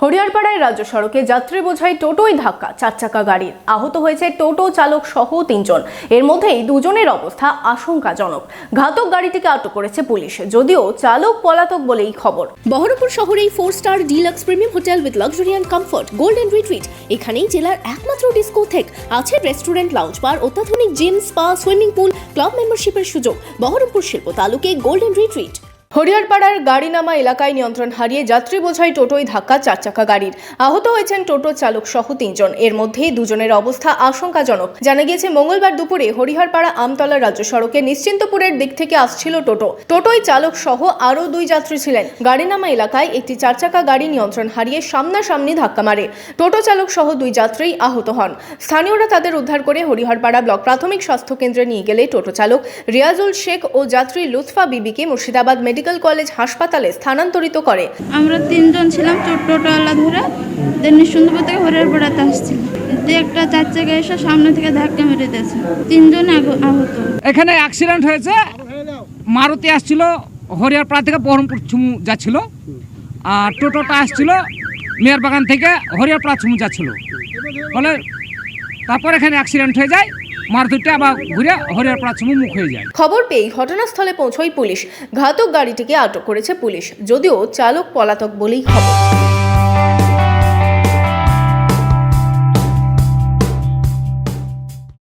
হরিয়ারপাড়ায় রাজ্য সড়কে যাত্রী বোঝাই টোটোয় ধাক্কা, 4 চাকা গাড়ির। আহত হয়েছে টোটো চালক সহ 3 জন। এর মধ্যেই দুজনের অবস্থা আশঙ্কাজনক। ঘাতক গাড়িটিকে আটক করেছে পুলিশ, যদিও চালক পলাতক বলেই খবর। বহরমপুর শহরেই 4 star deluxe premium hotel with luxury and comfort golden retreat. এখানেই জেলার একমাত্র ডিস্কোথেক, আছে রেস্টুরেন্ট, লাউঞ্জ বার, অত্যাধুনিক gym, spa, swimming pool, club মেম্বারশিপের সুযোগ। বহরমপুর শিল্প তালুকে গোল্ডেন রিট্রিট। হরিয়ারপাড়ার গাড়িনামা এলাকায় নিয়ন্ত্রণ হারিয়ে যাত্রী বোঝাই টোটোয় ধাক্কা 4 চাকা গাড়ির। আহত হয়েছেন টোটো চালক সহ 3 জন। এর মধ্যে দুজনের অবস্থা আশঙ্কাজনক। জানা গিয়েছে মঙ্গলবার দুপুরে হরিহরপাড়া আমতলা রাজ্য সড়কে নিশ্চিন্তপুরের দিক থেকে আসছিল টোটোয় চালক সহ আরও 2 যাত্রী ছিলেন। গাড়িনামা এলাকায় একটি 4 চাকা গাড়ি নিয়ন্ত্রণ হারিয়ে সামনাসামনি ধাক্কা মারে। টোটো চালক সহ 2 যাত্রী আহত হন। স্থানীয়রা তাদের উদ্ধার করে হরিহরপাড়া ব্লক প্রাথমিক স্বাস্থ্য কেন্দ্রে নিয়ে গেলে টোটো চালক রিয়াজুল শেখ ও যাত্রী লুৎফা বিবিকে মুর্শিদাবাদ মেডিকেল কলেজ হাসপাতালে স্থানান্তরিত করে। আমরা 3 জন ছিলাম টোটোওয়ালা ধরে নিশ্চিন্তপুর থেকে হরিয়ারপাড়াতে আসছিল। একটা 4 চাকা এসে সামনে থেকে ধাক্কা মেরে দিয়েছে, 3 জন আহত। এখানে অ্যাক্সিডেন্ট হয়েছে। মারুতি আসছিল হরিয়ারপাড়া থেকে বহরমপুর চুমু যাচ্ছিল, আর টোটোটা আসছিল মেয়ারবাগান থেকে হরিয়ারপাড়া চুমু যাচ্ছিল বলে, তারপর এখানে অ্যাক্সিডেন্ট হয়ে যায়। মারুতিটা আবার ঘুরে হরিয়ারপাড়া চুমু মুখ হয়ে যায়। খবর পেয়ে ঘটনাস্থলে পৌঁছয় পুলিশ। ঘাতক গাড়িটিকে আটক করেছে পুলিশ, যদিও চালক পলাতক বলেই খবর।